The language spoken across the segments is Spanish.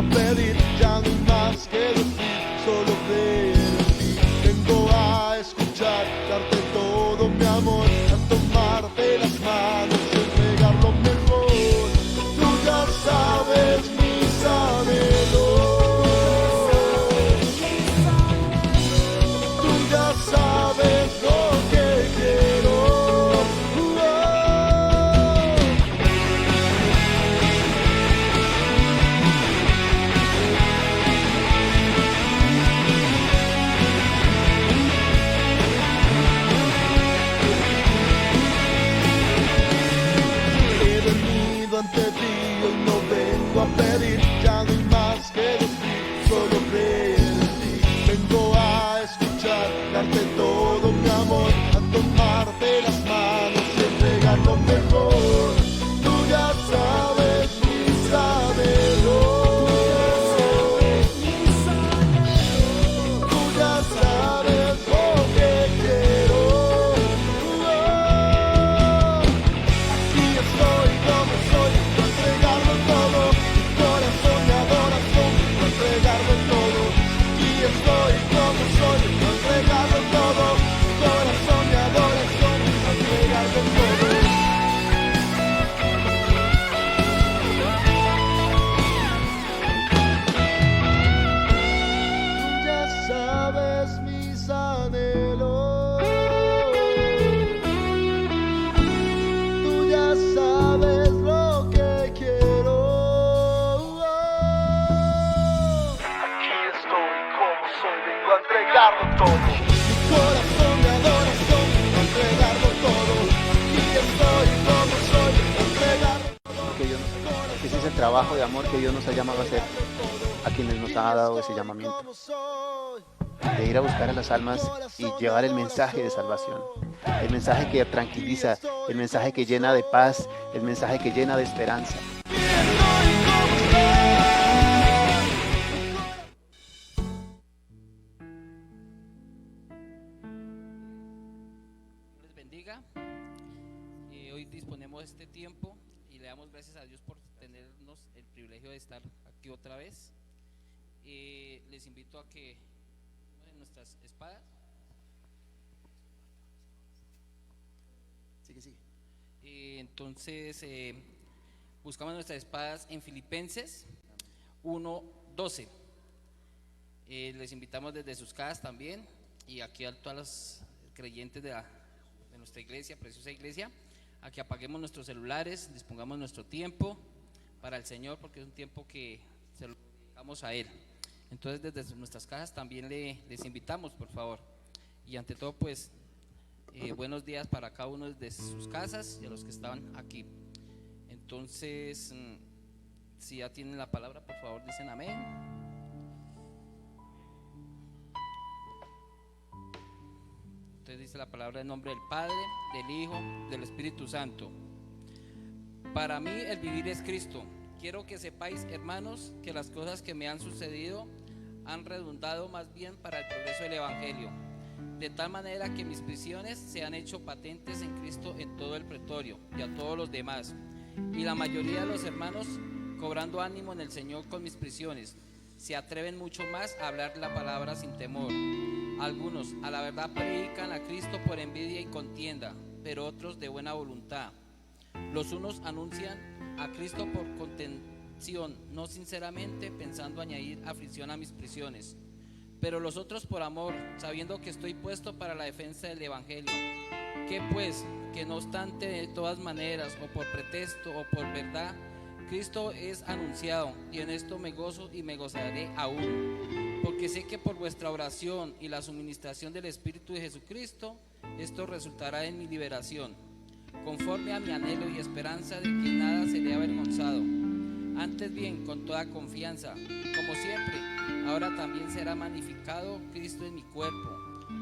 a pedir, ya no hay más que decir, solo creer en ti. Vengo a escuchar, darte todo mi amor, a tomarte las manos y entregar lo mejor. Tú ya sabes mis anhelos, tú ya sabes lo que quiero. He venido ante ti, hoy no vengo a pedir, ya no hay más que decir, solo creer en ti. Vengo a escuchar, darte todo mi amor, a tomarte las manos y entregar lo mejor. Tú ya sabes mis anhelos, tú ya sabes lo que quiero. Aquí estoy como soy, a entregarlo todo, mi corazón y adoración, a entregarlo todo. Aquí estoy como soy, a entregarlo todo, mi corazón y adoración, a entregarlo todo. Tú ya sabes mis anhelos, tú ya sabes lo que quiero. Aquí estoy como soy, vengo a entregarlo todo. Mi corazón de adoración, a entregarlo todo. Aquí estoy como soy, vengo a entregarlo que Dios, ese es el trabajo de amor que Dios nos ha llamado a hacer, a quienes nos ha dado ese llamamiento, como soy. de ir a buscar a las almas y llevar el mensaje de salvación, el mensaje que tranquiliza, el mensaje que llena de paz, el mensaje que llena de esperanza. Les bendiga. Hoy disponemos este tiempo y le damos gracias a Dios por tenernos el privilegio de estar aquí otra vez. Les invito a que en nuestras espadas. Sigue. Entonces buscamos nuestras espadas en Filipenses 1:12. Les invitamos desde sus casas también y aquí a todas las creyentes de nuestra iglesia, preciosa iglesia, a que apaguemos nuestros celulares, dispongamos nuestro tiempo para el Señor, porque es un tiempo que se lo dedicamos a Él. Entonces desde nuestras casas también les invitamos, por favor. Y ante todo, pues buenos días para cada uno desde sus casas y a los que estaban aquí. Entonces, si ya tienen la palabra, por favor dicen amén. Entonces dice la palabra en nombre del Padre, del Hijo, del Espíritu Santo. Para mí el vivir es Cristo. Quiero que sepáis, hermanos, que las cosas que me han sucedido han redundado más bien para el progreso del Evangelio, de tal manera que mis prisiones se han hecho patentes en Cristo en todo el pretorio y a todos los demás, y la mayoría de los hermanos, cobrando ánimo en el Señor con mis prisiones, se atreven mucho más a hablar la palabra sin temor. Algunos a la verdad predican a Cristo por envidia y contienda, pero otros de buena voluntad. Los unos anuncian a Cristo por contención, no sinceramente, pensando añadir aflicción a mis prisiones, pero los otros por amor, sabiendo que estoy puesto para la defensa del Evangelio. Que pues, que no obstante de todas maneras, o por pretexto o por verdad, Cristo es anunciado, y en esto me gozo y me gozaré aún, porque sé que por vuestra oración y la suministración del Espíritu de Jesucristo, esto resultará en mi liberación, conforme a mi anhelo y esperanza de que nada seré avergonzado. Antes bien, con toda confianza, como siempre, ahora también será magnificado Cristo en mi cuerpo,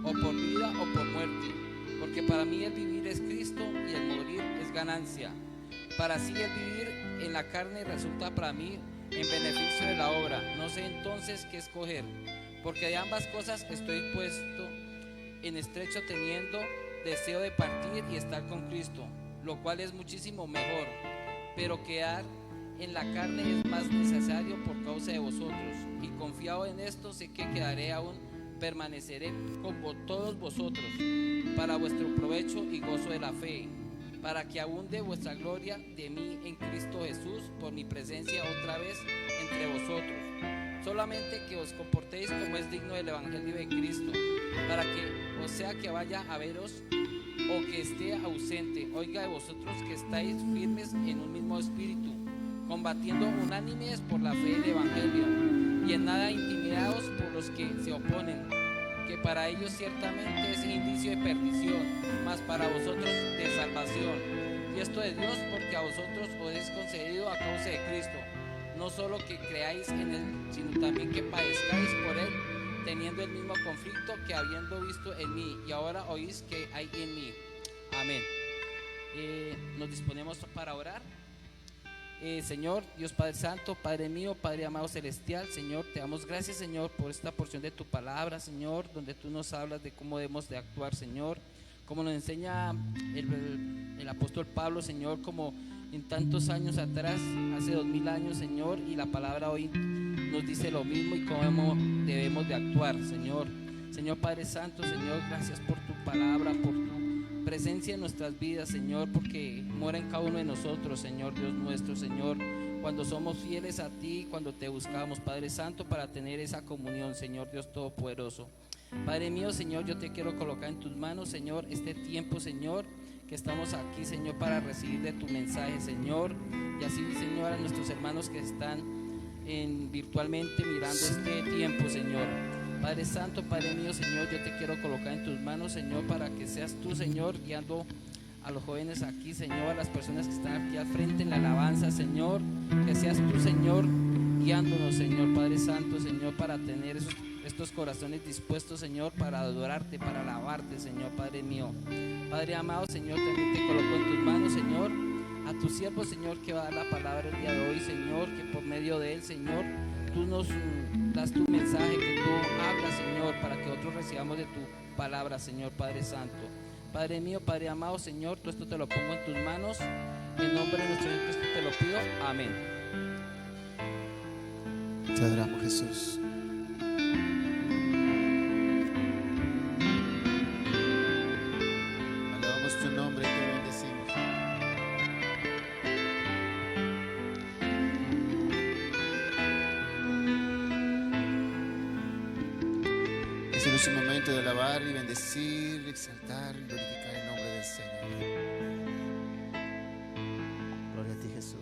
o por vida o por muerte, porque para mí el vivir es Cristo y el morir es ganancia. Para así el vivir en la carne resulta para mí en beneficio de la obra. No sé entonces qué escoger, porque de ambas cosas estoy puesto en estrecho, teniendo deseo de partir y estar con Cristo, lo cual es muchísimo mejor, pero quedar en la carne es más necesario por causa de vosotros, y confiado en esto sé que quedaré aún, permaneceré con todos vosotros para vuestro provecho y gozo de la fe, para que abunde vuestra gloria de mí en Cristo Jesús por mi presencia otra vez entre vosotros. Solamente que os comportéis como es digno del Evangelio de Cristo, para que, o sea que vaya a veros o que esté ausente, oiga de vosotros que estáis firmes en un mismo espíritu, combatiendo unánimes por la fe del Evangelio, y en nada intimidados por los que se oponen, que para ellos ciertamente es indicio de perdición, mas para vosotros de salvación. Y esto de Dios, porque a vosotros os es concedido a causa de Cristo, no solo que creáis en Él, sino también que padezcáis por Él, teniendo el mismo conflicto que habiendo visto en mí, y ahora oís que hay en mí. Amén. Nos disponemos para orar. Señor, Dios Padre Santo, Padre mío, Padre amado celestial, Señor, te damos gracias, Señor, por esta porción de tu palabra, Señor, donde tú nos hablas de cómo debemos de actuar, Señor, como nos enseña el apóstol Pablo, Señor, como en tantos años atrás, hace 2000 años, Señor, y la palabra hoy nos dice lo mismo y cómo debemos de actuar, Señor. Señor Padre Santo, Señor, gracias por tu palabra, por tu presencia en nuestras vidas, Señor, porque mora en cada uno de nosotros, Señor Dios nuestro, Señor, cuando somos fieles a ti, cuando te buscamos, Padre Santo, para tener esa comunión, Señor Dios Todopoderoso. Padre mío, Señor, yo te quiero colocar en tus manos, Señor, este tiempo, Señor, que estamos aquí, Señor, para recibir de tu mensaje, Señor, y así, Señor, a nuestros hermanos que están virtualmente mirando este tiempo, Señor. Padre Santo, Padre mío, Señor, yo te quiero colocar en tus manos, Señor, para que seas tú, Señor, guiando a los jóvenes aquí, Señor, a las personas que están aquí al frente en la alabanza, Señor, que seas tú, Señor, guiándonos, Señor, Padre Santo, Señor, para tener estos corazones dispuestos, Señor, para adorarte, para alabarte, Señor, Padre mío. Padre amado, Señor, también te coloco en tus manos, Señor, a tu siervo, Señor, que va a dar la palabra el día de hoy, Señor, que por medio de él, Señor, tú nos das tu mensaje, que tú hablas, Señor, para que otros recibamos de tu palabra, Señor, Padre Santo. Padre mío, Padre amado, Señor, todo esto te lo pongo en tus manos, en nombre de nuestro Señor Cristo te lo pido, amén. Te adoramos, Jesús. Alabamos tu nombre y te bendecimos. Este es un momento de alabar y bendecir, exaltar y glorificar el nombre del Señor. Gloria a ti, Jesús.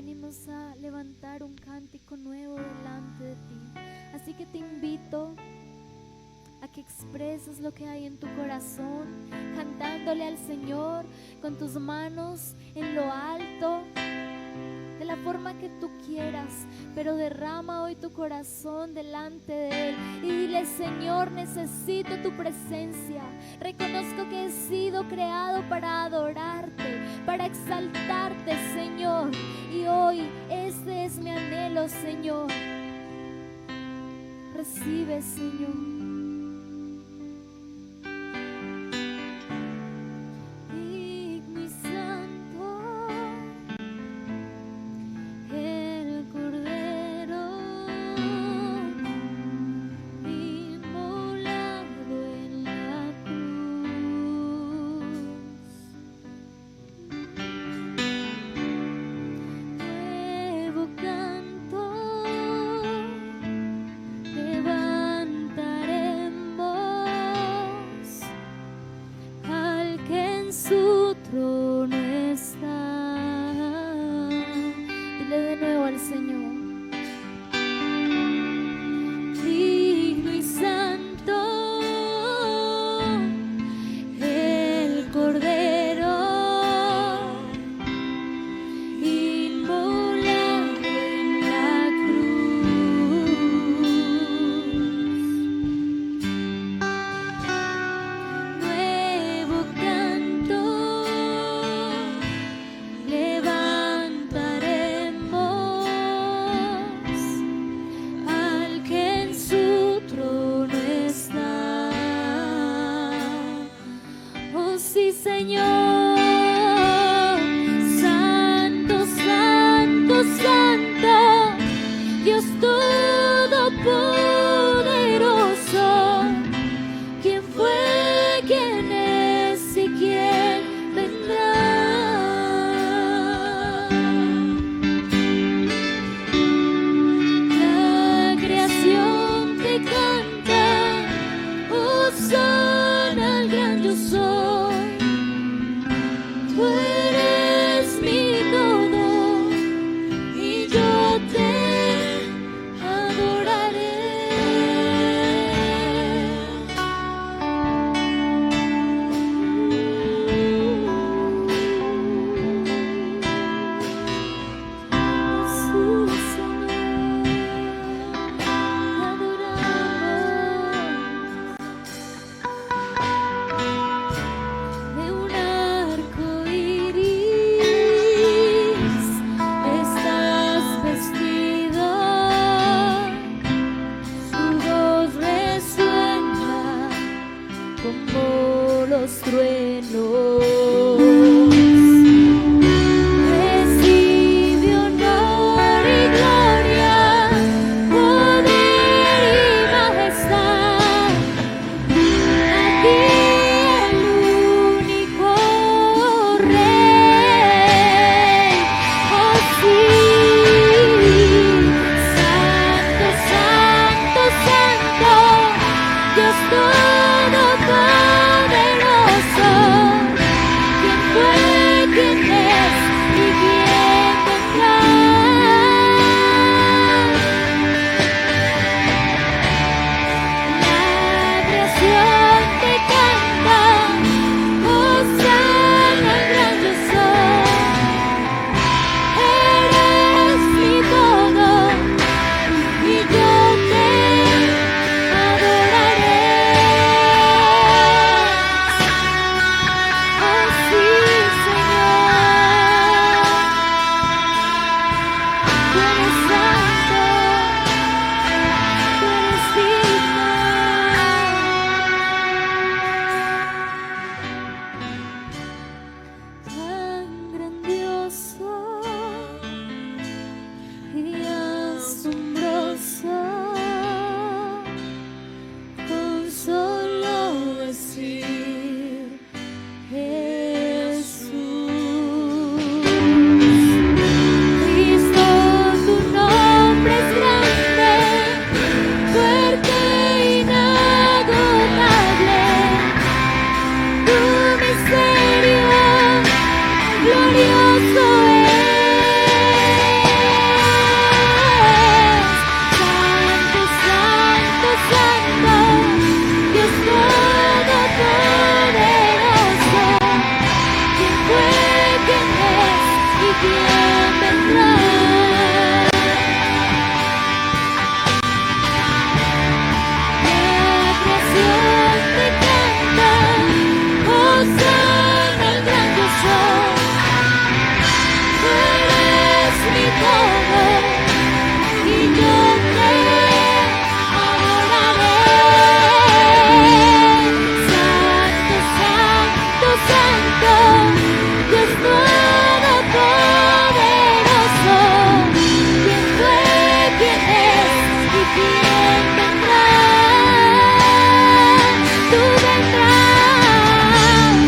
venimos a levantar un cántico nuevo delante de ti. Así que te invito a que expreses lo que hay en tu corazón, cantándole al Señor con tus manos en lo alto, de la forma que tú quieras, pero derrama hoy tu corazón delante de Él y dile: Señor, necesito tu presencia. Reconozco que he sido creado para adorarte, para exaltarte, Señor, y hoy este es mi anhelo, Señor. Recibe, Señor. Levantaré ¿y quién vendrá? La creación te canta, Hosana al gran yo soy. Tú eres mi todo y yo te adoraré. Santo, santo, santo, Dios todopoderoso. ¿Quién fue, quién es y quién vendrá? Tú vendrás.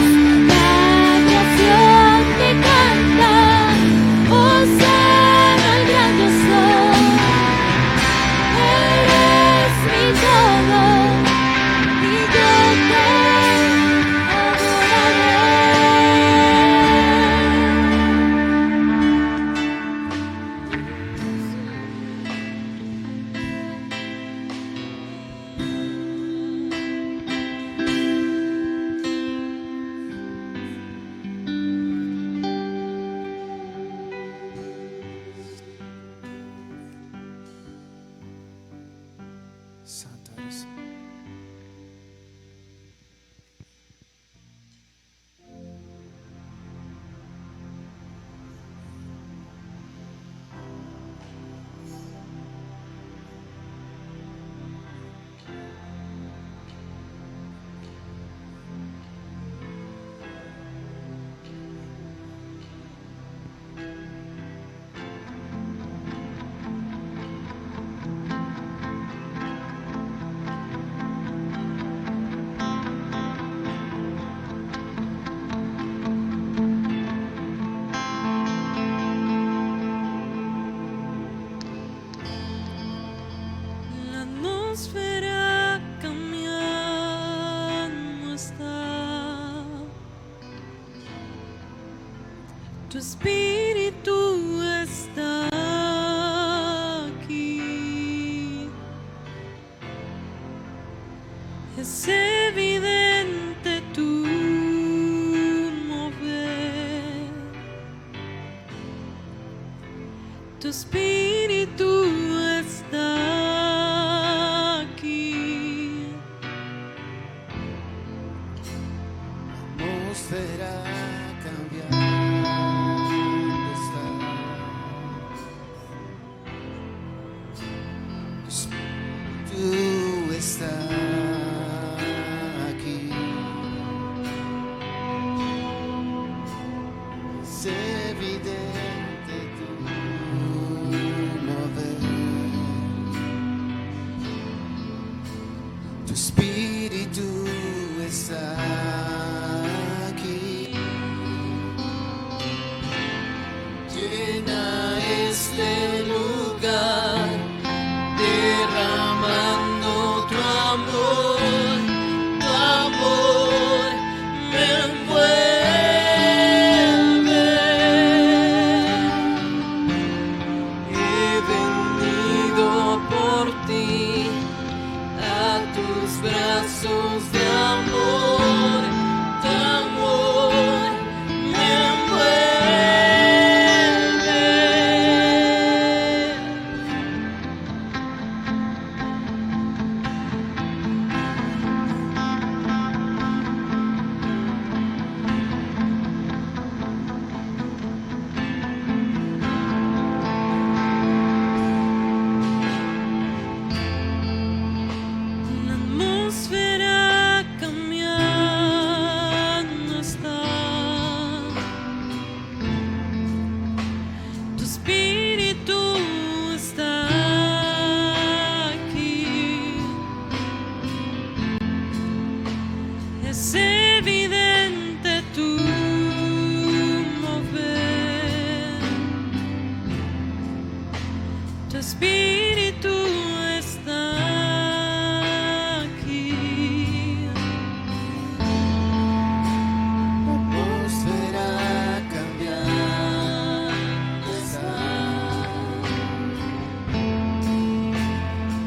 La creación te canta, Hosana al gran yo soy. Eres mi todo y yo te Santo eres. La atmósfera cambiando está. Tu espíritu está aquí. Es evidente tu mover. Tu espíritu está aquí. Atmósfera cambiando está. Tu espíritu está aquí. Es evidente tu mover. Tu espíritu está aquí. Llena este lugar, derramando tu amor me envuelve. He venido por ti a tus brazos de amor, tu amor me envuelve. La atmósfera cambiando está. Tu espíritu está aquí. Es evidente tu mover. Tu espíritu está aquí. Atmósfera cambiando está.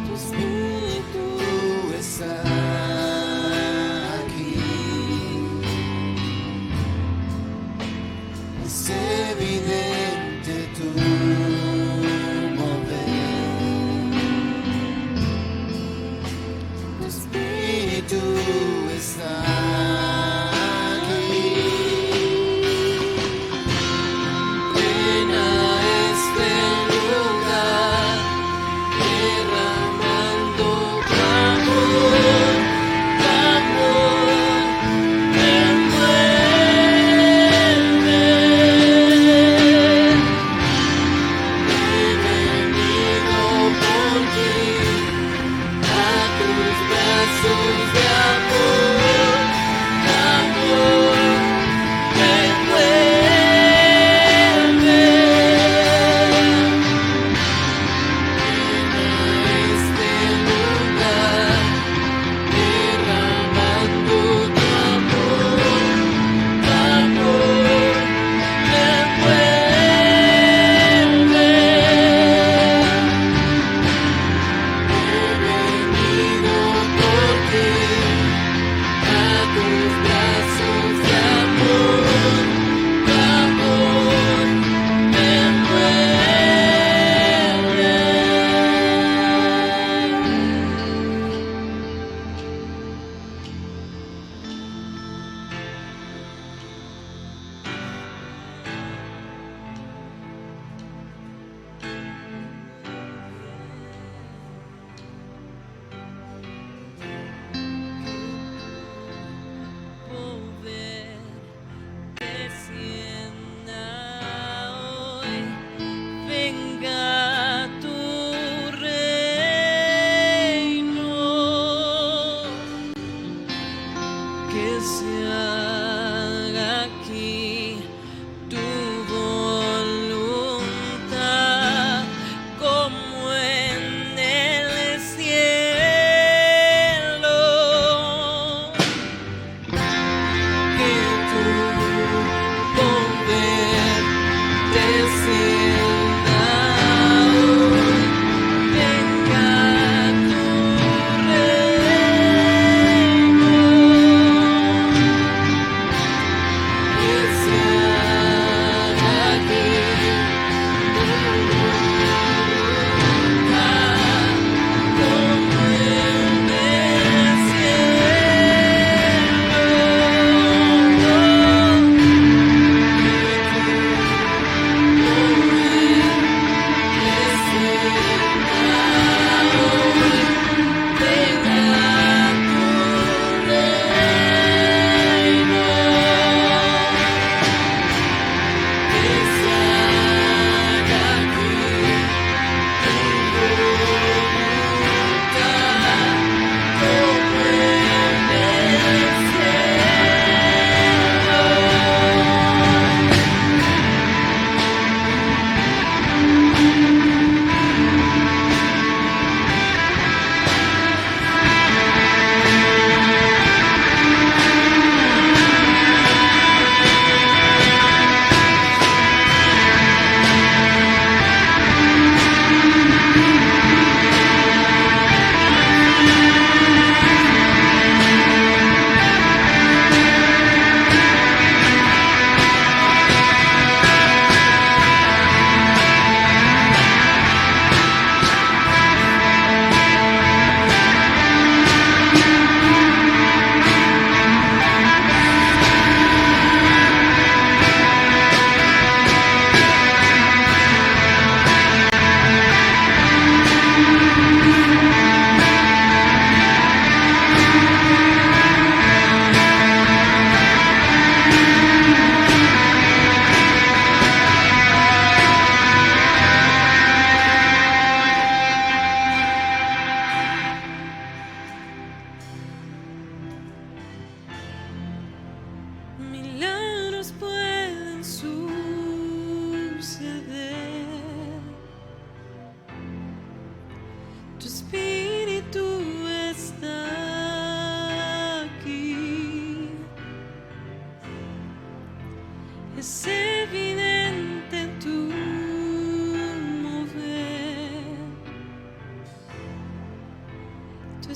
Tu espíritu está aquí. Es evidente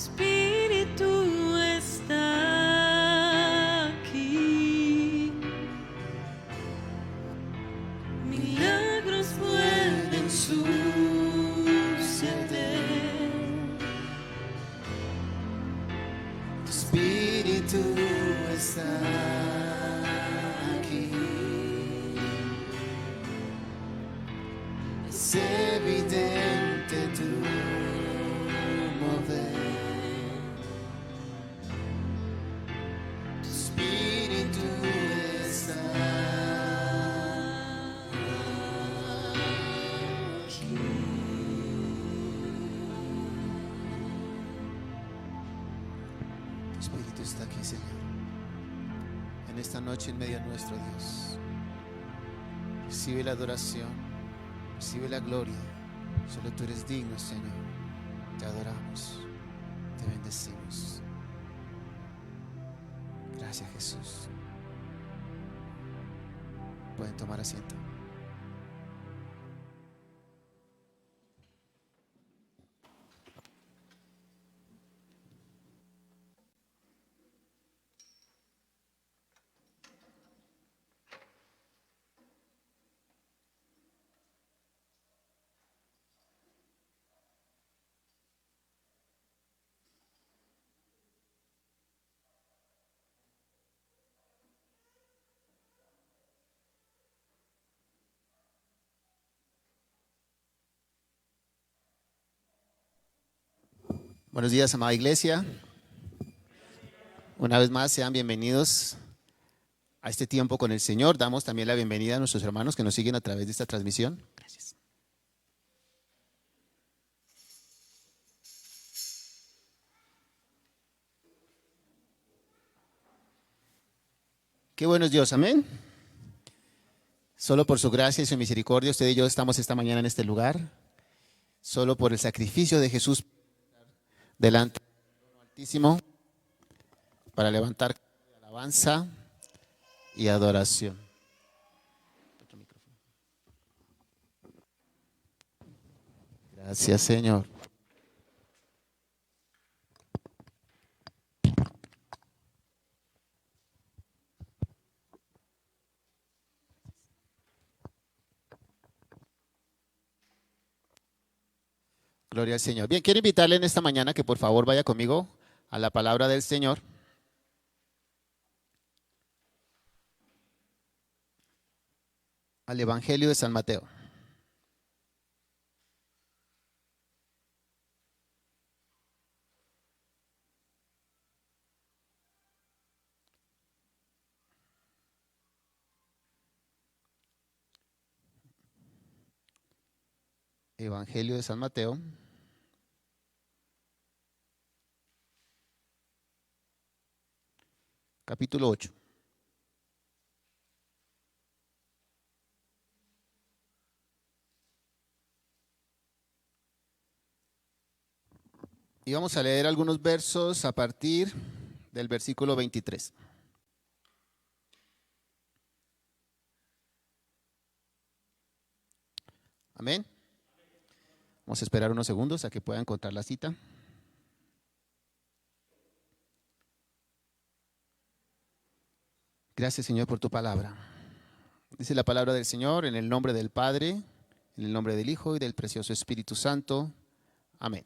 espíritu está aquí. Milagros pueden suceder. Tu espíritu está aquí. Es evidente tu mover. Tu espíritu está aquí. Tu espíritu está aquí, Señor. En esta noche en medio nuestro, Dios. Recibe la adoración, recibe la gloria. Solo tú eres digno, Señor. Te adoramos, te bendecimos. Gracias, Jesús. Pueden tomar asiento. Buenos días, amada iglesia. Una vez más, sean bienvenidos a este tiempo con el Señor. Damos también la bienvenida a nuestros hermanos que nos siguen a través de esta transmisión. Gracias. Qué bueno es Dios, amén. Solo por su gracia y su misericordia, usted y yo estamos esta mañana en este lugar. Solo por el sacrificio de Jesús delante del Altísimo para levantar alabanza y adoración. Gracias, Señor. Gloria al Señor. Bien, quiero invitarle en esta mañana que por favor vaya conmigo a la palabra del Señor. Al Evangelio de San Mateo. Evangelio de San Mateo. Capítulo 8. Y vamos a leer algunos versos a partir del versículo 23. Amén. Vamos a esperar unos segundos a que pueda encontrar la cita. Gracias, Señor, por tu palabra. Dice la palabra del Señor en el nombre del Padre, en el nombre del Hijo y del precioso Espíritu Santo. Amén.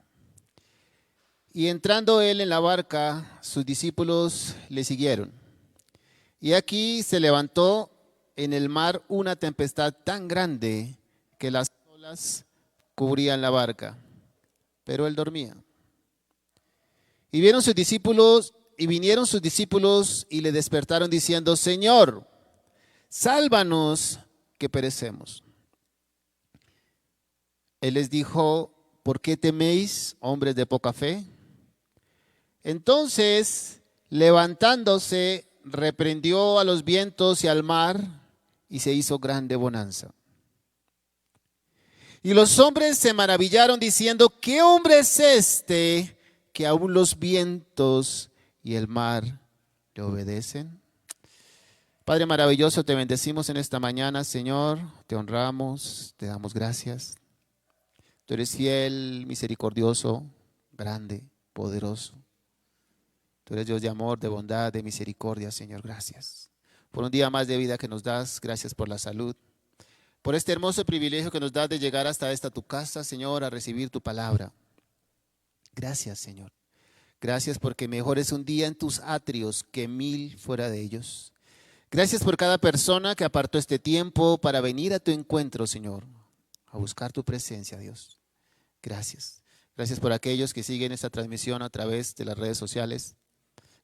Y entrando él en la barca, sus discípulos le siguieron. Y aquí se levantó en el mar una tempestad tan grande que las olas cubrían la barca, pero él dormía. Y vinieron sus discípulos y le despertaron diciendo: Señor, sálvanos que perecemos. Él les dijo: ¿por qué teméis, hombres de poca fe? Entonces, levantándose, reprendió a los vientos y al mar, y se hizo grande bonanza. Y los hombres se maravillaron diciendo: ¿qué hombre es este que aún los vientos y el mar le obedecen? Padre maravilloso, te bendecimos en esta mañana, Señor, te honramos, te damos gracias. Tú eres fiel, misericordioso, grande. poderoso. Tú eres Dios de amor, de bondad, de misericordia, Señor. Gracias por un día más de vida que nos das. Gracias por la salud. Por este hermoso privilegio que nos das de llegar hasta esta tu casa, Señor, a recibir tu palabra. Gracias, Señor. Gracias porque mejor es un día en tus atrios que 1000 fuera de ellos. Gracias por cada persona que apartó este tiempo para venir a tu encuentro, Señor, a buscar tu presencia, Dios. Gracias. Gracias por aquellos que siguen esta transmisión a través de las redes sociales.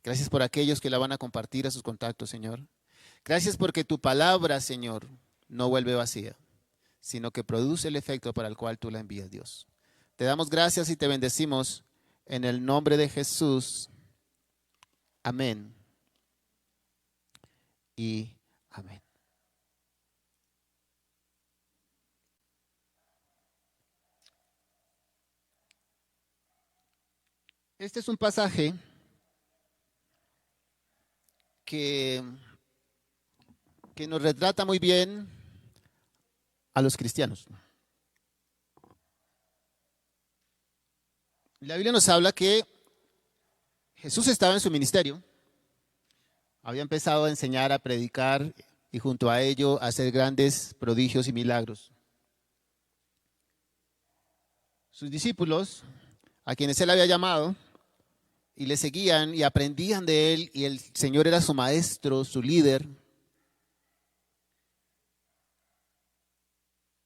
Gracias por aquellos que la van a compartir a sus contactos, Señor. Gracias porque tu palabra, Señor, no vuelve vacía, sino que produce el efecto para el cual tú la envías, Dios. Te damos gracias y te bendecimos en el nombre de Jesús. Amén. Y amén. Este es un pasaje que nos retrata muy bien a los cristianos. La Biblia nos habla que Jesús estaba en su ministerio, había empezado a enseñar, a predicar y junto a ello a hacer grandes prodigios y milagros. Sus discípulos, a quienes él había llamado, y le seguían y aprendían de él, y el Señor era su maestro, su líder,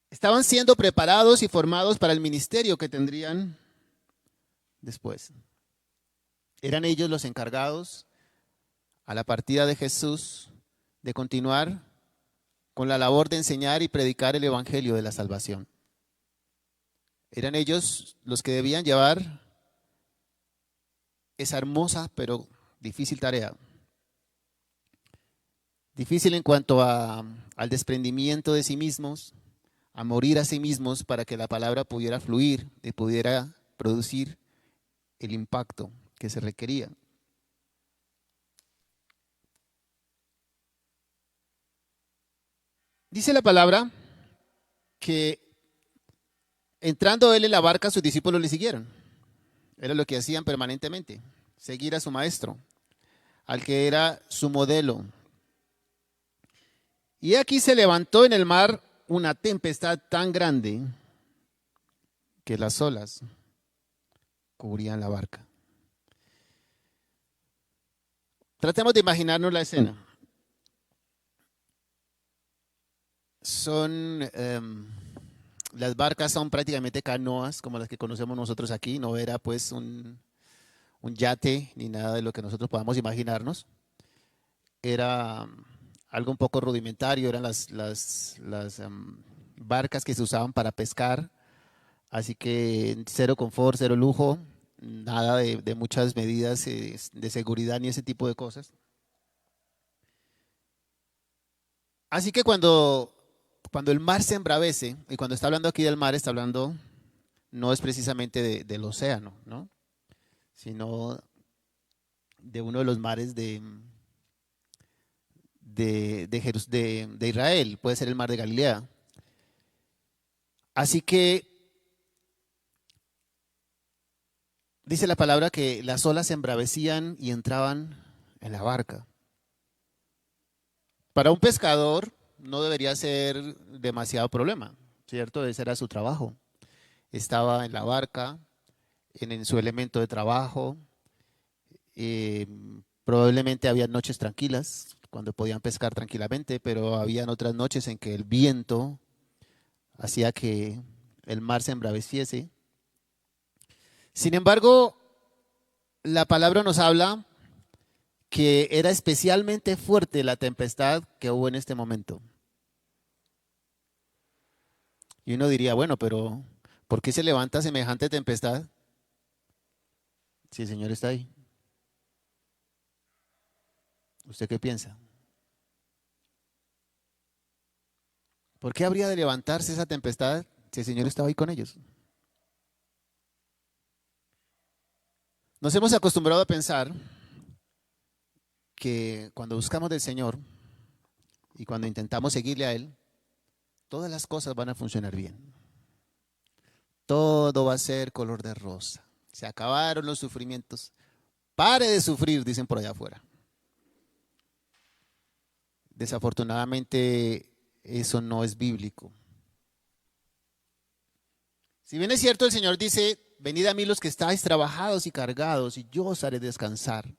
estaban siendo preparados y formados para el ministerio que tendrían después. Eran ellos los encargados, a la partida de Jesús, de continuar con la labor de enseñar y predicar el evangelio de la salvación. Eran ellos los que debían llevar esa hermosa pero difícil tarea. Difícil en cuanto al desprendimiento de sí mismos, a morir a sí mismos para que la palabra pudiera fluir y pudiera producir el impacto que se requería. Dice la palabra que entrando él en la barca, sus discípulos le siguieron. Era lo que hacían permanentemente, seguir a su maestro, al que era su modelo. Y aquí se levantó en el mar una tempestad tan grande que las olas cubrían la barca. Tratemos de imaginarnos la escena. Las barcas son prácticamente canoas como las que conocemos nosotros aquí. No era pues un yate ni nada de lo que nosotros podamos imaginarnos. Era algo un poco rudimentario, eran las barcas que se usaban para pescar, así que cero confort, cero lujo, nada de muchas medidas de seguridad ni ese tipo de cosas. Así que cuando el mar se embravece, y cuando está hablando aquí del mar, está hablando, no es precisamente del océano, ¿no? Sino de uno de los mares de Israel, puede ser el mar de Galilea. Así que dice la palabra que las olas se embravecían y entraban en la barca. Para un pescador no debería ser demasiado problema, ¿cierto? Ese era su trabajo. Estaba en la barca, en su elemento de trabajo. Probablemente había noches tranquilas, cuando podían pescar tranquilamente, pero habían otras noches en que el viento hacía que el mar se embraveciese. Sin embargo, la palabra nos habla que era especialmente fuerte la tempestad que hubo en este momento. Y uno diría, bueno, pero ¿por qué se levanta semejante tempestad si el Señor está ahí? ¿Usted qué piensa? ¿Por qué habría de levantarse esa tempestad si el Señor estaba ahí con ellos? Nos hemos acostumbrado a pensar que cuando buscamos del Señor y cuando intentamos seguirle a Él, todas las cosas van a funcionar bien. Todo va a ser color de rosa. Se acabaron los sufrimientos. Pare de sufrir, dicen por allá afuera. Desafortunadamente, eso no es bíblico. Si bien es cierto, el Señor dice, venid a mí los que estáis trabajados y cargados, y yo os haré descansar.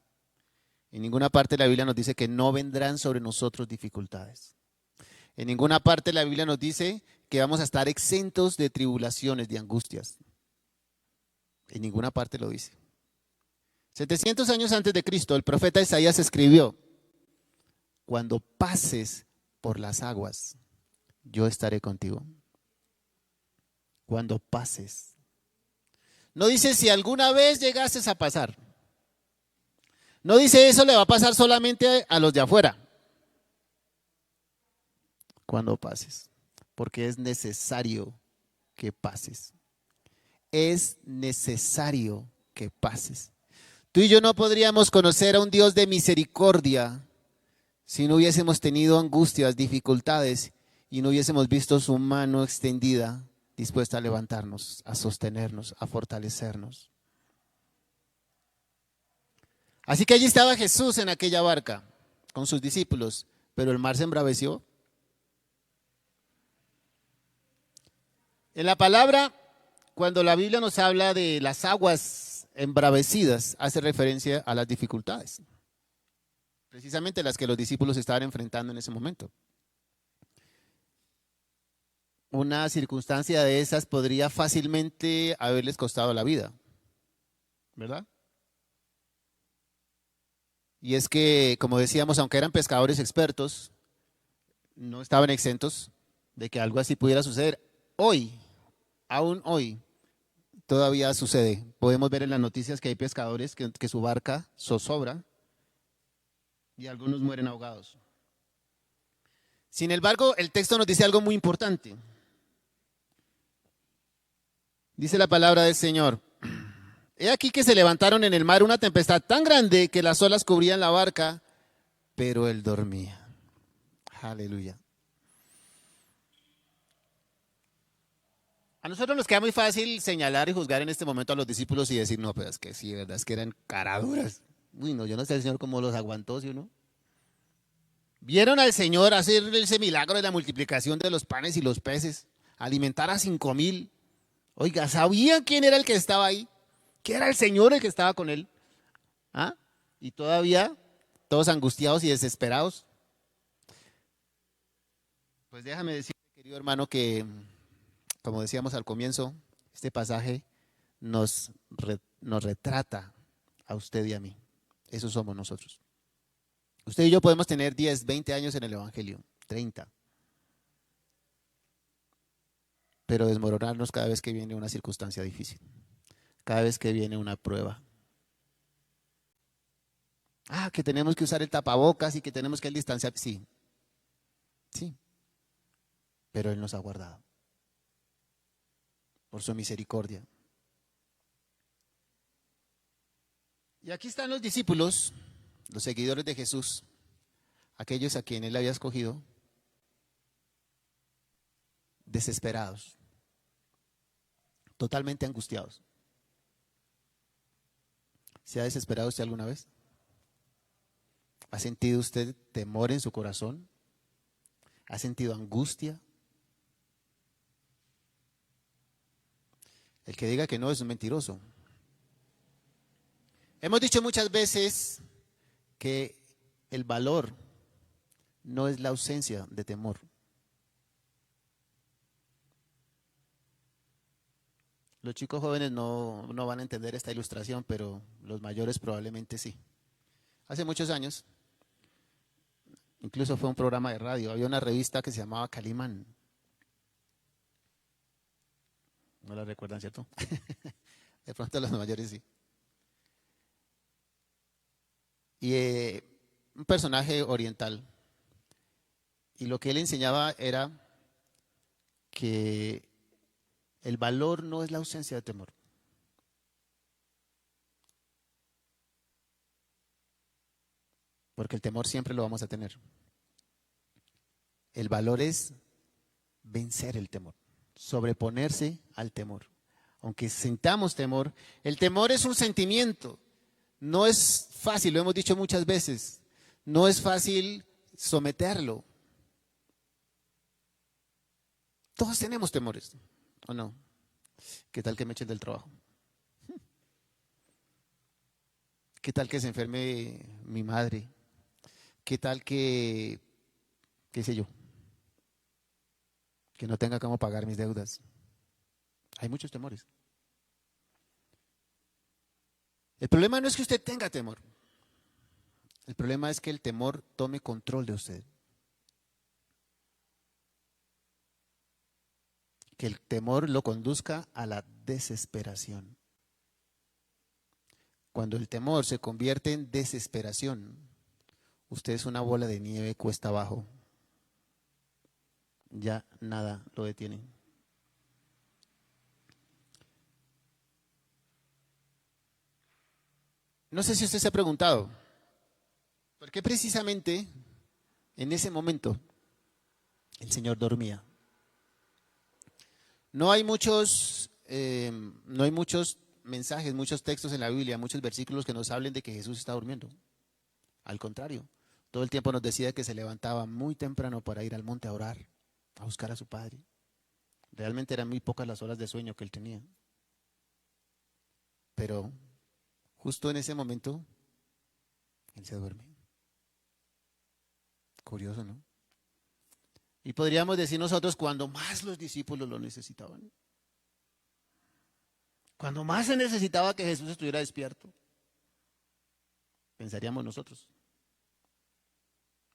En ninguna parte de la Biblia nos dice que no vendrán sobre nosotros dificultades. En ninguna parte de la Biblia nos dice que vamos a estar exentos de tribulaciones, de angustias. En ninguna parte lo dice. 700 años antes de Cristo, el profeta Isaías escribió, cuando pases por las aguas, yo estaré contigo. Cuando pases. No dice si alguna vez llegases a pasar. No dice eso le va a pasar solamente a los de afuera. Cuando pases. Porque es necesario que pases. Es necesario que pases. Tú y yo no podríamos conocer a un Dios de misericordia si no hubiésemos tenido angustias, dificultades y no hubiésemos visto su mano extendida, dispuesta a levantarnos, a sostenernos, a fortalecernos. Así que allí estaba Jesús en aquella barca con sus discípulos, pero el mar se embraveció. En la palabra, cuando la Biblia nos habla de las aguas embravecidas, hace referencia a las dificultades, precisamente las que los discípulos estaban enfrentando en ese momento. Una circunstancia de esas podría fácilmente haberles costado la vida, ¿verdad? Y es que, como decíamos, aunque eran pescadores expertos, no estaban exentos de que algo así pudiera suceder. Hoy, aún hoy, todavía sucede. Podemos ver en las noticias que hay pescadores que su barca zozobra y algunos mueren ahogados. Sin embargo, el texto nos dice algo muy importante. Dice la palabra del Señor. He aquí que se levantaron en el mar una tempestad tan grande que las olas cubrían la barca, pero él dormía. Aleluya. A nosotros nos queda muy fácil señalar y juzgar en este momento a los discípulos y decir, no, pero es que sí, verdad, es que eran caraduras. Uy, no, yo no sé el Señor cómo los aguantó, ¿sí o no? Vieron al Señor hacer ese milagro de la multiplicación de los panes y los peces, alimentar a 5,000. Oiga, ¿sabían quién era el que estaba ahí? Que era el Señor el que estaba con él. ¿Ah? Y todavía todos angustiados y desesperados. Pues déjame decir, querido hermano, que como decíamos al comienzo, este pasaje nos retrata a usted y a mí. Esos somos nosotros. Usted y yo podemos tener 10, 20 años en el Evangelio, 30. Pero desmoronarnos cada vez que viene una circunstancia difícil. Cada vez que viene una prueba. Que tenemos que usar el tapabocas y que tenemos que distanciar. Sí, sí. Pero Él nos ha guardado. Por su misericordia. Y aquí están los discípulos, los seguidores de Jesús, aquellos a quienes Él había escogido, desesperados, totalmente angustiados. ¿Se ha desesperado usted alguna vez? ¿Ha sentido usted temor en su corazón? ¿Ha sentido angustia? El que diga que no es un mentiroso. Hemos dicho muchas veces que el valor no es la ausencia de temor. Los chicos jóvenes no van a entender esta ilustración, pero los mayores probablemente sí. Hace muchos años, incluso fue un programa de radio, había una revista que se llamaba Calimán. No la recuerdan, ¿cierto? De pronto los mayores sí. Y un personaje oriental. Y lo que él enseñaba era que el valor no es la ausencia de temor. Porque el temor siempre lo vamos a tener. El valor es vencer el temor, sobreponerse al temor. aunque sintamos temor, el temor es un sentimiento. No es fácil, lo hemos dicho muchas veces, no es fácil someterlo. Todos tenemos temores, ¿o no? ¿Qué tal que me echen del trabajo? ¿Qué tal que se enferme mi madre? ¿Qué tal que, qué sé yo, que no tenga cómo pagar mis deudas? Hay muchos temores. El problema no es que usted tenga temor. El problema es que el temor tome control de usted. Que el temor lo conduzca a la desesperación. Cuando el temor se convierte en desesperación, usted es una bola de nieve cuesta abajo. Ya nada lo detiene. No sé si usted se ha preguntado, ¿por qué precisamente en ese momento el Señor dormía? No hay muchos mensajes, muchos textos en la Biblia, muchos versículos que nos hablen de que Jesús está durmiendo. Al contrario, todo el tiempo nos decía que se levantaba muy temprano para ir al monte a orar, a buscar a su Padre. Realmente eran muy pocas las horas de sueño que él tenía. Pero justo en ese momento, él se duerme. Curioso, ¿no? Y podríamos decir nosotros cuando más los discípulos lo necesitaban. Cuando más se necesitaba que Jesús estuviera despierto. Pensaríamos nosotros.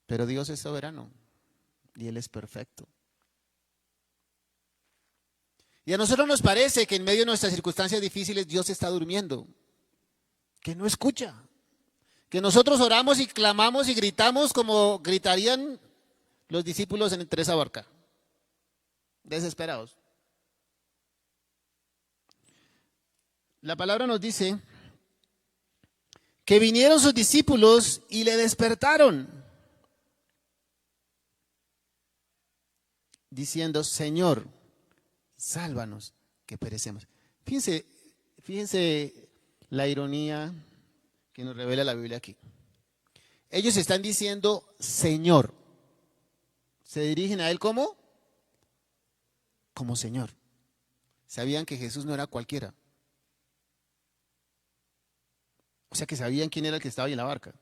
Pero Dios es soberano y Él es perfecto. Y a nosotros nos parece que en medio de nuestras circunstancias difíciles Dios está durmiendo, que no escucha, que nosotros oramos y clamamos y gritamos como gritarían los discípulos entre esa barca, desesperados. La palabra nos dice que vinieron sus discípulos y le despertaron, diciendo: Señor, sálvanos, que perecemos. Fíjense la ironía que nos revela la Biblia aquí. Ellos están diciendo Señor. Se dirigen a Él como Señor. Sabían que Jesús no era cualquiera. O sea que sabían quién era el que estaba ahí en la barca.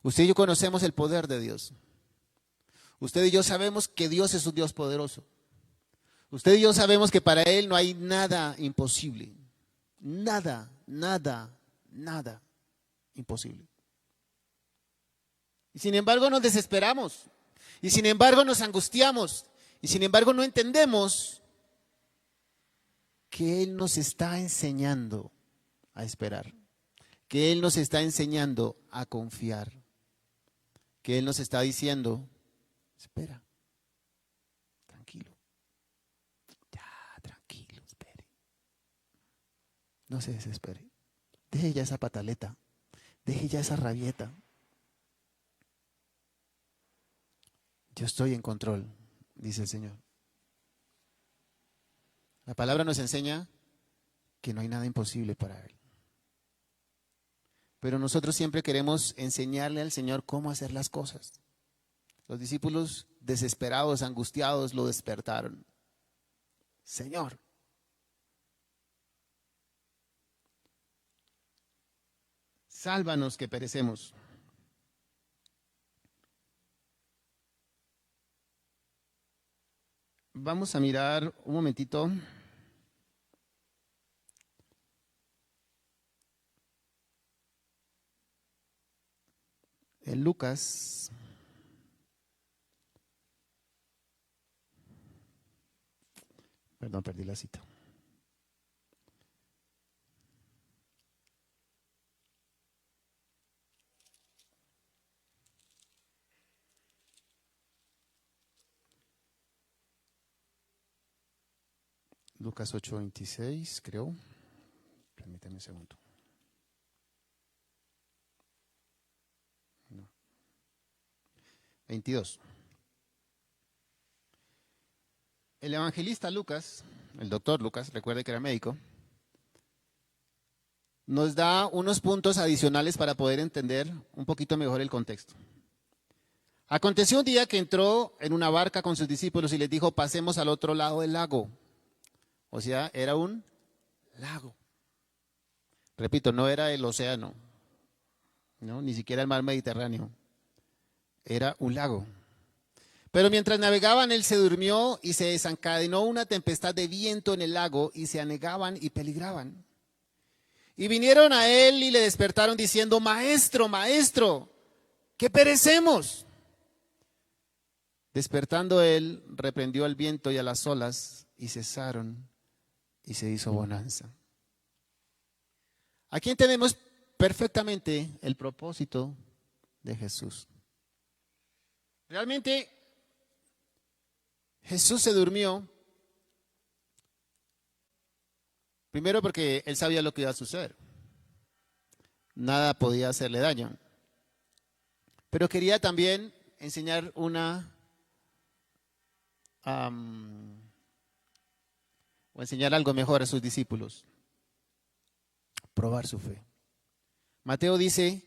Usted y yo conocemos el poder de Dios. Usted y yo sabemos que Dios es un Dios poderoso. Usted y yo sabemos que para Él no hay nada imposible. Nada, nada, nada imposible. Y sin embargo nos desesperamos. Y sin embargo nos angustiamos. Y sin embargo no entendemos que Él nos está enseñando a esperar. Que Él nos está enseñando a confiar. Que Él nos está diciendo: espera, tranquilo. Ya, tranquilo, espere. No se desespere. Deje ya esa pataleta. Deje ya esa rabieta. Yo estoy en control, dice el Señor. La palabra nos enseña que no hay nada imposible para Él. Pero nosotros siempre queremos enseñarle al Señor cómo hacer las cosas. Los discípulos, desesperados, angustiados, lo despertaron. Señor, sálvanos que perecemos. Vamos a mirar un momentito en Lucas. Perdón, perdí la cita. Lucas 8:26, creo. Permítame un segundo. No. 22. El evangelista Lucas el doctor Lucas, recuerde que era médico, nos da unos puntos adicionales para poder entender un poquito mejor el contexto. Aconteció un día que entró en una barca con sus discípulos y les dijo, pasemos al otro lado del lago. O sea, era un lago. Repito, no era el océano, ¿no? Ni siquiera el mar Mediterráneo. Era un lago. Pero mientras navegaban, él se durmió y se desencadenó una tempestad de viento en el lago y se anegaban y peligraban. Y vinieron a él y le despertaron diciendo, Maestro, Maestro, que perecemos. Despertando él, reprendió al viento y a las olas y cesaron y se hizo bonanza. Aquí entendemos perfectamente el propósito de Jesús. Realmente Jesús se durmió, primero porque él sabía lo que iba a suceder. Nada podía hacerle daño. Pero quería también enseñar o enseñar algo mejor a sus discípulos. Probar su fe. Mateo dice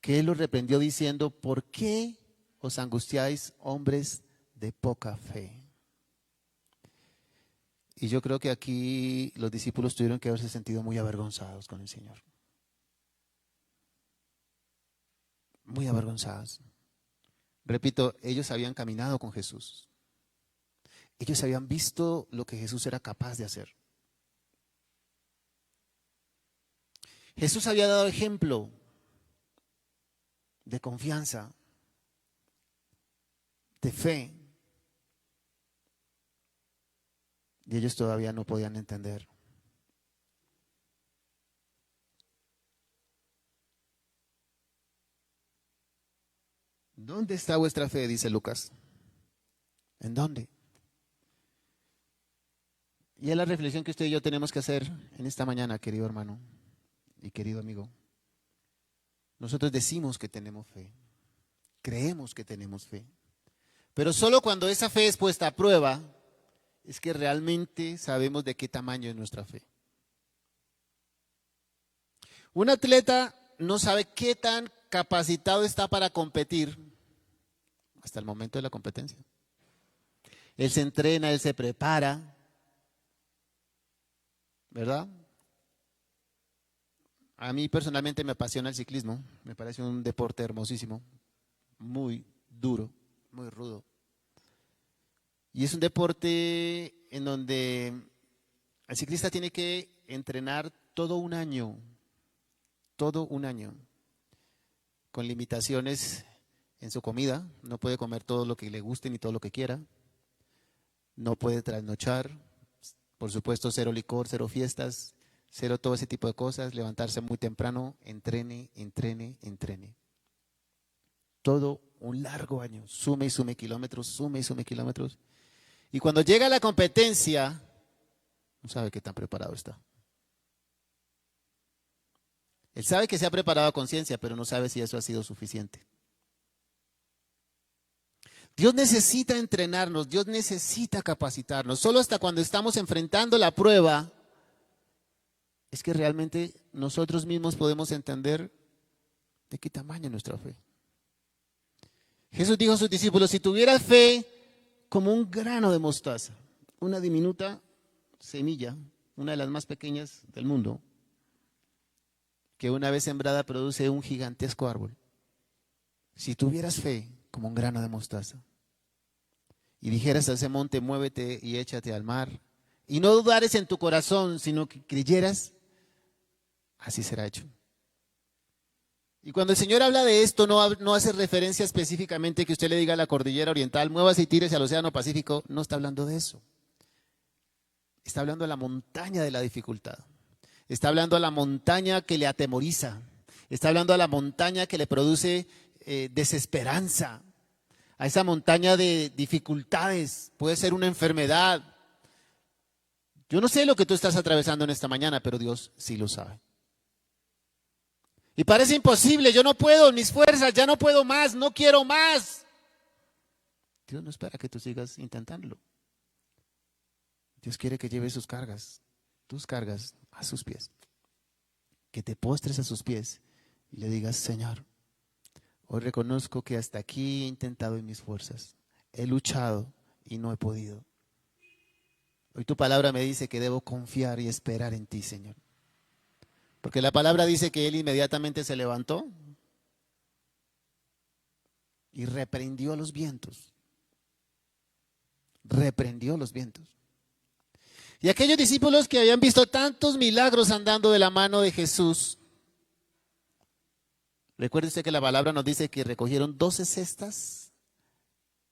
que él los reprendió diciendo, ¿por qué os angustiáis, hombres de poca fe? Y yo creo que aquí los discípulos tuvieron que haberse sentido muy avergonzados con el Señor. Muy avergonzados. Repito, ellos habían caminado con Jesús. Ellos habían visto lo que Jesús era capaz de hacer. Jesús había dado ejemplo de confianza, de fe. Y ellos todavía no podían entender. ¿Dónde está vuestra fe? Dice Lucas. ¿En dónde? Y es la reflexión que usted y yo tenemos que hacer en esta mañana, querido hermano y querido amigo. Nosotros decimos que tenemos fe, creemos que tenemos fe, pero solo cuando esa fe es puesta a prueba es que realmente sabemos de qué tamaño es nuestra fe. Un atleta no sabe qué tan capacitado está para competir hasta el momento de la competencia. Él se entrena, él se prepara, ¿verdad? A mí personalmente me apasiona el ciclismo, me parece un deporte hermosísimo, muy duro, muy rudo. Y es un deporte en donde el ciclista tiene que entrenar todo un año, con limitaciones en su comida. No puede comer todo lo que le guste ni todo lo que quiera, no puede trasnochar, por supuesto cero licor, cero fiestas, cero todo ese tipo de cosas, levantarse muy temprano, entrene. Todo un largo año, sume y sume kilómetros. Y cuando llega a la competencia, no sabe qué tan preparado está. Él sabe que se ha preparado a conciencia, pero no sabe si eso ha sido suficiente. Dios necesita entrenarnos, Dios necesita capacitarnos. Solo hasta cuando estamos enfrentando la prueba es que realmente nosotros mismos podemos entender de qué tamaño es nuestra fe. Jesús dijo a sus discípulos, si tuvieras fe como un grano de mostaza, una diminuta semilla, una de las más pequeñas del mundo, que una vez sembrada produce un gigantesco árbol. Si tuvieras fe como un grano de mostaza y dijeras a ese monte, muévete y échate al mar, y no dudares en tu corazón, sino que creyeras, así será hecho. Y cuando el Señor habla de esto, no hace referencia específicamente que usted le diga a la cordillera oriental, muévase y tírese al océano Pacífico. No está hablando de eso. Está hablando de la montaña de la dificultad. Está hablando de la montaña que le atemoriza. Está hablando de la montaña que le produce desesperanza. A esa montaña de dificultades. Puede ser una enfermedad. Yo no sé lo que tú estás atravesando en esta mañana, pero Dios sí lo sabe. Y parece imposible, yo no puedo, mis fuerzas, ya no puedo más, no quiero más. Dios no espera que tú sigas intentándolo. Dios quiere que lleves tus cargas a sus pies. Que te postres a sus pies y le digas, Señor, hoy reconozco que hasta aquí he intentado en mis fuerzas. He luchado y no he podido. Hoy tu palabra me dice que debo confiar y esperar en ti, Señor. Porque la palabra dice que él inmediatamente se levantó y reprendió los vientos. Reprendió los vientos. Y aquellos discípulos que habían visto tantos milagros andando de la mano de Jesús, recuerde usted que la palabra nos dice que recogieron 12 cestas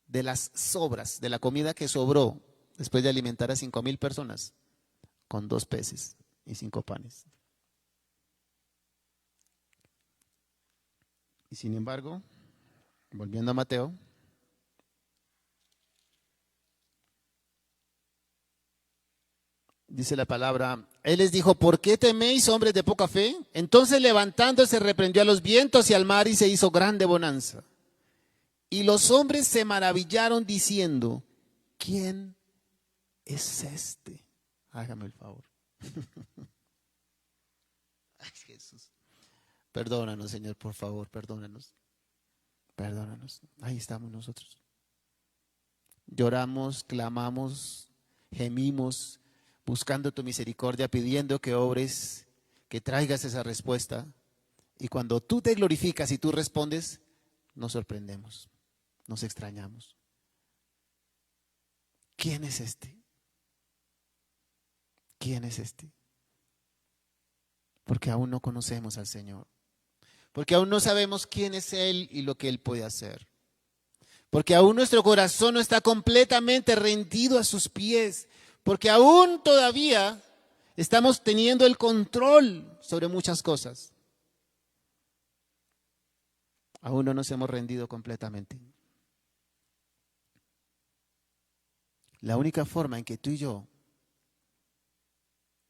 de las sobras, de la comida que sobró después de alimentar a 5,000 personas con 2 peces y 5 panes. Y sin embargo, volviendo a Mateo, dice la palabra, él les dijo, ¿por qué teméis, hombres de poca fe? Entonces levantándose reprendió a los vientos y al mar y se hizo grande bonanza. Y los hombres se maravillaron diciendo, ¿quién es este? Hágame el favor. Ay, Jesús. Perdónanos, Señor, por favor, perdónanos. Perdónanos. Ahí estamos nosotros. Lloramos, clamamos, gemimos, buscando tu misericordia, pidiendo que obres, que traigas esa respuesta. Y cuando tú te glorificas y tú respondes, nos sorprendemos, nos extrañamos. ¿Quién es este? ¿Quién es este? Porque aún no conocemos al Señor. Porque aún no sabemos quién es Él y lo que Él puede hacer. Porque aún nuestro corazón no está completamente rendido a sus pies. Porque aún todavía estamos teniendo el control sobre muchas cosas. Aún no nos hemos rendido completamente. La única forma en que tú y yo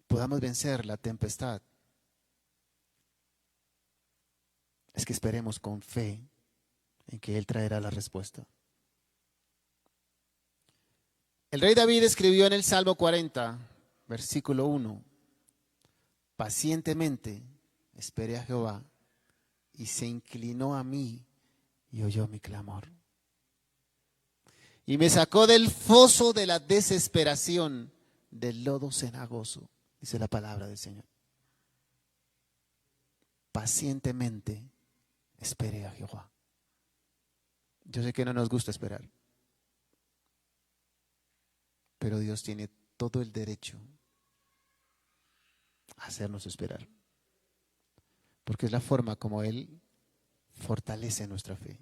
podamos vencer la tempestad es que esperemos con fe en que Él traerá la respuesta. El rey David escribió en el Salmo 40, versículo 1, pacientemente esperé a Jehová y se inclinó a mí y oyó mi clamor. Y me sacó del foso de la desesperación, del lodo cenagoso, dice la palabra del Señor. Pacientemente esperé a Jehová. Yo sé que no nos gusta esperar, pero Dios tiene todo el derecho a hacernos esperar, porque es la forma como Él fortalece nuestra fe.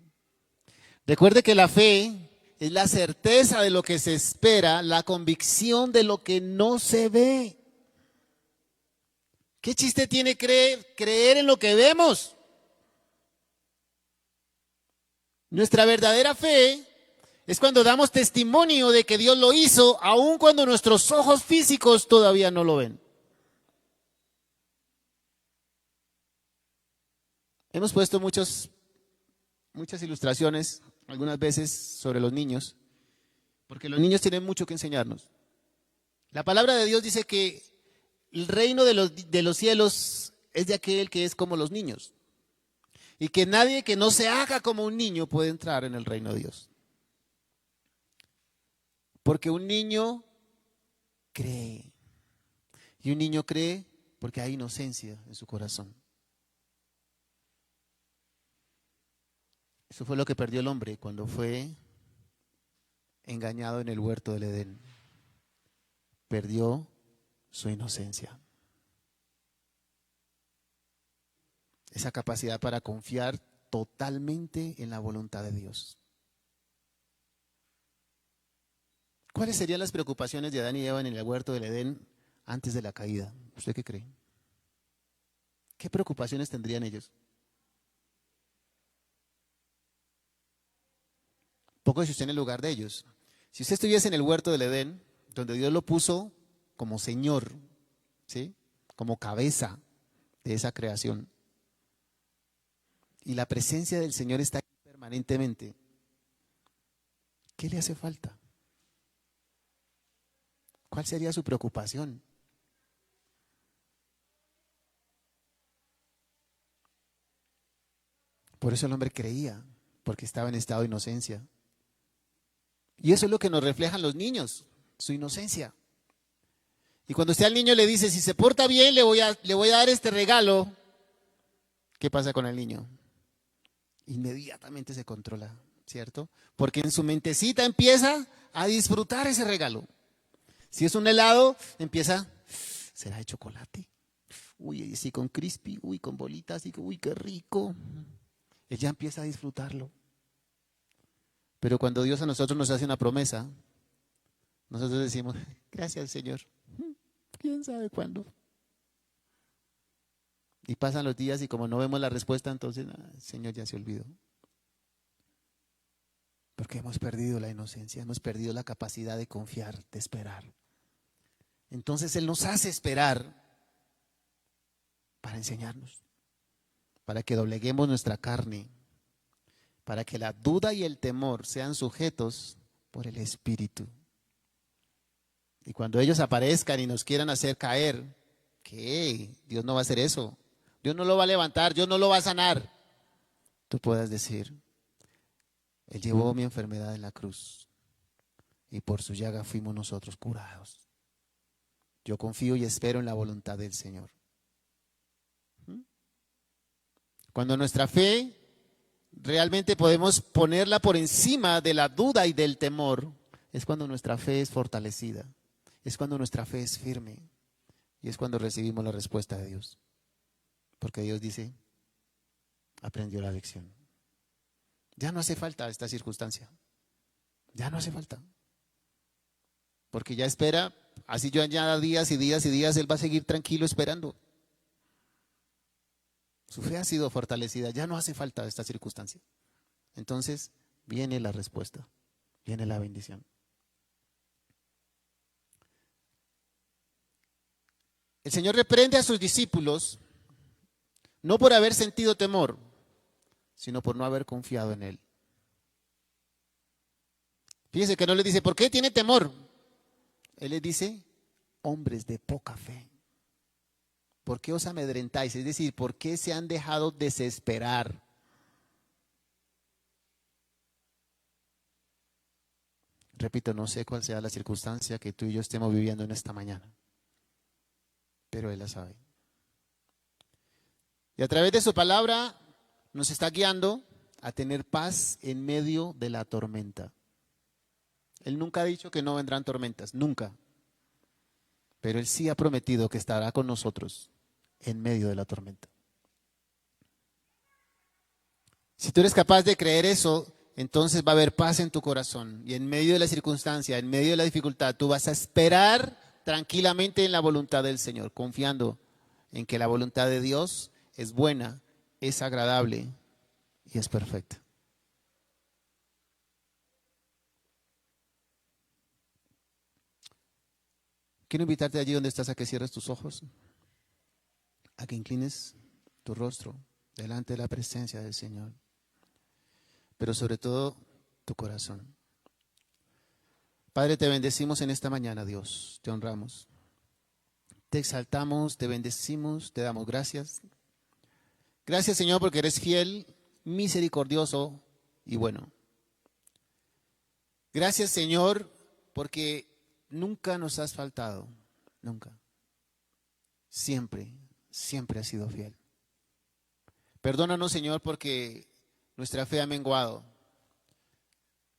Recuerde que la fe es la certeza de lo que se espera, la convicción de lo que no se ve. ¿Qué chiste tiene creer en lo que vemos? Nuestra verdadera fe es cuando damos testimonio de que Dios lo hizo, aun cuando nuestros ojos físicos todavía no lo ven. Hemos puesto muchas ilustraciones, algunas veces sobre los niños, porque los niños tienen mucho que enseñarnos. La palabra de Dios dice que el reino de los cielos es de aquel que es como los niños. Y que nadie que no se haga como un niño puede entrar en el reino de Dios. Porque un niño cree. Y un niño cree porque hay inocencia en su corazón. Eso fue lo que perdió el hombre cuando fue engañado en el huerto del Edén. Perdió su inocencia. Esa capacidad para confiar totalmente en la voluntad de Dios. ¿Cuáles serían las preocupaciones de Adán y Eva en el huerto del Edén antes de la caída? ¿Usted qué cree? ¿Qué preocupaciones tendrían ellos? Póngase usted en el lugar de ellos. Si usted estuviese en el huerto del Edén, donde Dios lo puso como Señor, ¿sí? Como cabeza de esa creación, y la presencia del Señor está aquí permanentemente, ¿qué le hace falta? ¿Cuál sería su preocupación? Por eso el hombre creía, porque estaba en estado de inocencia. Y eso es lo que nos reflejan los niños, su inocencia. Y cuando usted al niño le dice, si se porta bien, le voy a dar este regalo, ¿qué pasa con el niño? Inmediatamente se controla, ¿cierto? Porque en su mentecita empieza a disfrutar ese regalo. Si es un helado, empieza, ¿será de chocolate? Uy, sí, con crispy, uy, con bolitas, uy, qué rico. Ella empieza a disfrutarlo. Pero cuando Dios a nosotros nos hace una promesa, nosotros decimos, gracias Señor, quién sabe cuándo. Y pasan los días y como no vemos la respuesta, entonces el Señor ya se olvidó. Porque hemos perdido la inocencia, hemos perdido la capacidad de confiar, de esperar. Entonces Él nos hace esperar para enseñarnos, para que dobleguemos nuestra carne, para que la duda y el temor sean sujetos por el Espíritu. Y cuando ellos aparezcan y nos quieran hacer caer, ¿qué? Dios no va a hacer eso. Dios no lo va a levantar, Dios no lo va a sanar. Tú puedas decir, Él llevó mi enfermedad en la cruz y por su llaga fuimos nosotros curados. Yo confío y espero en la voluntad del Señor. Cuando nuestra fe realmente podemos ponerla por encima de la duda y del temor, es cuando nuestra fe es fortalecida, es cuando nuestra fe es firme y es cuando recibimos la respuesta de Dios. Porque Dios dice, aprendió la lección. Ya no hace falta esta circunstancia, ya no hace falta. Porque ya espera, así yo añada días y días y días, Él va a seguir tranquilo esperando. Su fe ha sido fortalecida, ya no hace falta esta circunstancia. Entonces viene la respuesta, viene la bendición. El Señor reprende a sus discípulos no por haber sentido temor, sino por no haber confiado en Él. Fíjense que no les dice, ¿por qué tiene temor? Él les dice, hombres de poca fe. ¿Por qué os amedrentáis? Es decir, ¿por qué se han dejado desesperar? Repito, no sé cuál sea la circunstancia que tú y yo estemos viviendo en esta mañana, pero Él la sabe. Y a través de su palabra nos está guiando a tener paz en medio de la tormenta. Él nunca ha dicho que no vendrán tormentas, nunca. Pero Él sí ha prometido que estará con nosotros en medio de la tormenta. Si tú eres capaz de creer eso, entonces va a haber paz en tu corazón. Y en medio de la circunstancia, en medio de la dificultad, tú vas a esperar tranquilamente en la voluntad del Señor, confiando en que la voluntad de Dios es buena, es agradable y es perfecta. Quiero invitarte allí donde estás a que cierres tus ojos, a que inclines tu rostro delante de la presencia del Señor, pero sobre todo tu corazón. Padre, te bendecimos en esta mañana, Dios, te honramos, te exaltamos, te bendecimos, te damos gracias. Gracias, Señor, porque eres fiel, misericordioso y bueno. Gracias, Señor, porque nunca nos has faltado, nunca. Siempre, siempre has sido fiel. Perdónanos, Señor, porque nuestra fe ha menguado.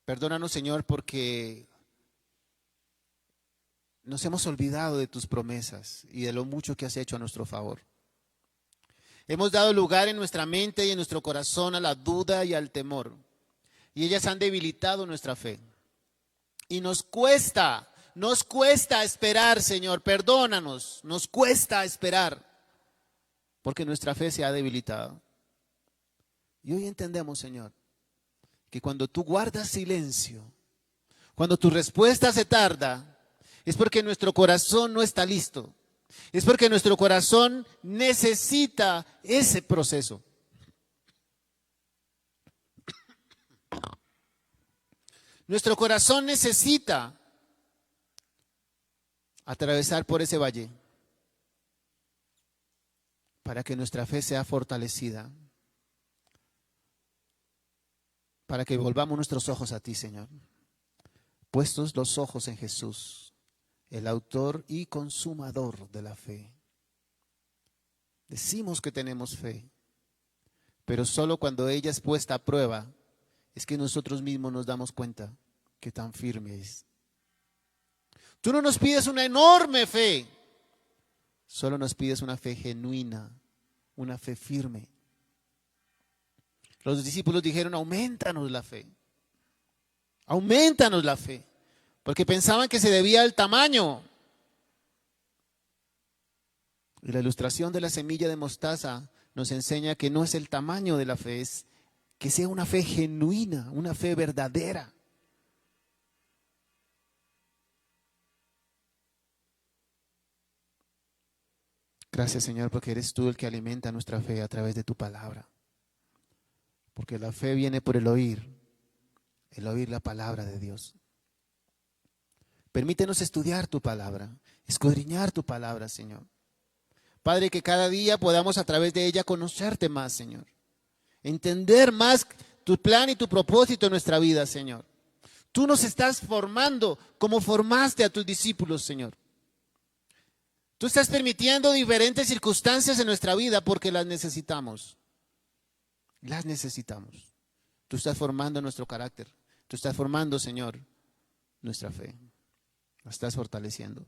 Perdónanos, Señor, porque nos hemos olvidado de tus promesas y de lo mucho que has hecho a nuestro favor. Hemos dado lugar en nuestra mente y en nuestro corazón a la duda y al temor. Y ellas han debilitado nuestra fe. Y nos cuesta esperar, Señor, perdónanos, nos cuesta esperar, porque nuestra fe se ha debilitado. Y hoy entendemos, Señor, que cuando tú guardas silencio, cuando tu respuesta se tarda, es porque nuestro corazón no está listo, es porque nuestro corazón necesita ese proceso. Nuestro corazón necesita atravesar por ese valle para que nuestra fe sea fortalecida, para que volvamos nuestros ojos a ti, Señor, puestos los ojos en Jesús, el autor y consumador de la fe. Decimos que tenemos fe, pero solo cuando ella es puesta a prueba es que nosotros mismos nos damos cuenta que tan firme es. Tú no nos pides una enorme fe, solo nos pides una fe genuina, una fe firme. Los discípulos dijeron, aumentanos la fe, porque pensaban que se debía al tamaño. Y la ilustración de la semilla de mostaza nos enseña que no es el tamaño de la fe, es que sea una fe genuina, una fe verdadera. Gracias, Señor, porque eres tú el que alimenta nuestra fe a través de tu palabra. Porque la fe viene por el oír la palabra de Dios. Permítenos estudiar tu palabra, escudriñar tu palabra, Señor. Padre, que cada día podamos a través de ella conocerte más, Señor. Entender más tu plan y tu propósito en nuestra vida, Señor. Tú nos estás formando como formaste a tus discípulos, Señor. Tú estás permitiendo diferentes circunstancias en nuestra vida porque las necesitamos. Las necesitamos. Tú estás formando nuestro carácter. Tú estás formando, Señor, nuestra fe. La estás fortaleciendo.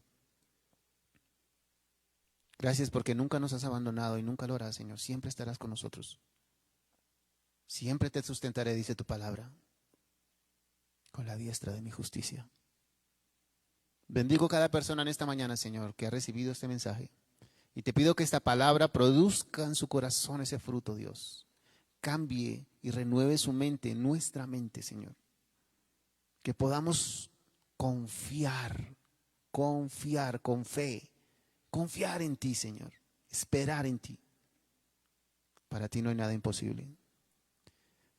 Gracias porque nunca nos has abandonado y nunca lo harás, Señor. Siempre estarás con nosotros. Siempre te sustentaré, dice tu palabra, con la diestra de mi justicia. Bendigo cada persona en esta mañana, Señor, que ha recibido este mensaje. Y te pido que esta palabra produzca en su corazón ese fruto, Dios. Cambie y renueve su mente, nuestra mente, Señor. Que podamos confiar con fe, confiar en ti, Señor, esperar en ti. Para ti no hay nada imposible.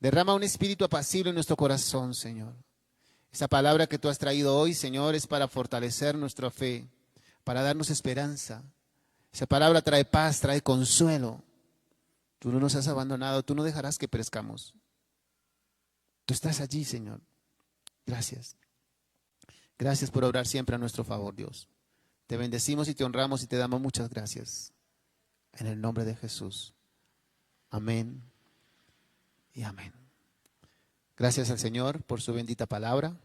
Derrama un espíritu apacible en nuestro corazón, Señor. Esa palabra que tú has traído hoy, Señor, es para fortalecer nuestra fe, para darnos esperanza. Esa palabra trae paz, trae consuelo. Tú no nos has abandonado, tú no dejarás que perezcamos. Tú estás allí, Señor. Gracias. Gracias por obrar siempre a nuestro favor, Dios. Te bendecimos y te honramos y te damos muchas gracias. En el nombre de Jesús. Amén y amén. Gracias al Señor por su bendita palabra.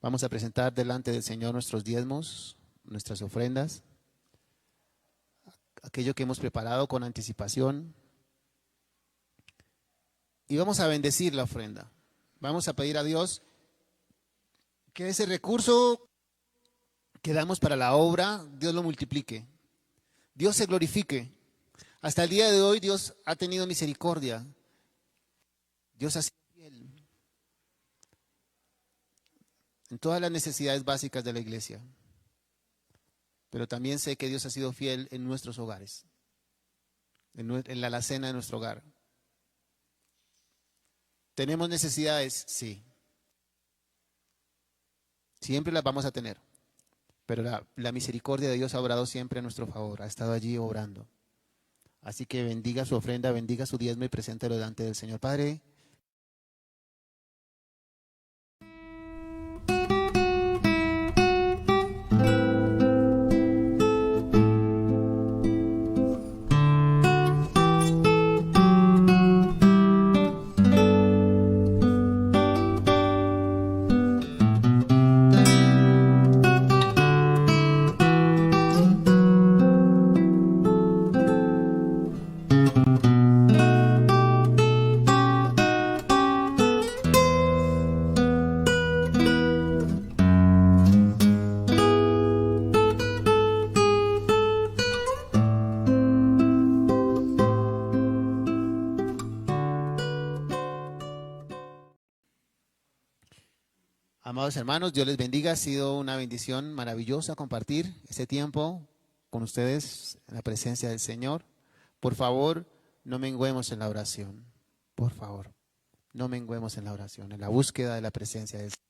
Vamos a presentar delante del Señor nuestros diezmos, nuestras ofrendas, aquello que hemos preparado con anticipación. Y vamos a bendecir la ofrenda. Vamos a pedir a Dios que ese recurso que damos para la obra, Dios lo multiplique. Dios se glorifique. Hasta el día de hoy Dios ha tenido misericordia. Dios ha sido fiel en todas las necesidades básicas de la iglesia. Pero también sé que Dios ha sido fiel en nuestros hogares, en la alacena de nuestro hogar. ¿Tenemos necesidades? Sí. Siempre las vamos a tener. Pero la misericordia de Dios ha obrado siempre a nuestro favor, ha estado allí obrando. Así que bendiga su ofrenda, bendiga su diezmo y preséntelo delante del Señor. Padre, amados hermanos, Dios les bendiga. Ha sido una bendición maravillosa compartir este tiempo con ustedes en la presencia del Señor. Por favor, no menguemos en la oración. Por favor, no menguemos en la oración, en la búsqueda de la presencia del Señor.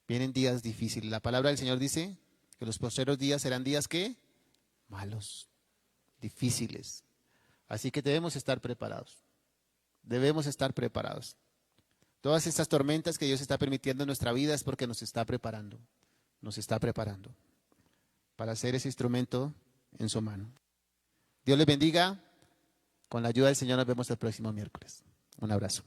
Vienen días difíciles. La palabra del Señor dice que los postreros días serán días ¿qué? Malos, difíciles. Así que debemos estar preparados. Debemos estar preparados. Todas estas tormentas que Dios está permitiendo en nuestra vida es porque nos está preparando para ser ese instrumento en su mano. Dios les bendiga. Con la ayuda del Señor nos vemos el próximo miércoles. Un abrazo.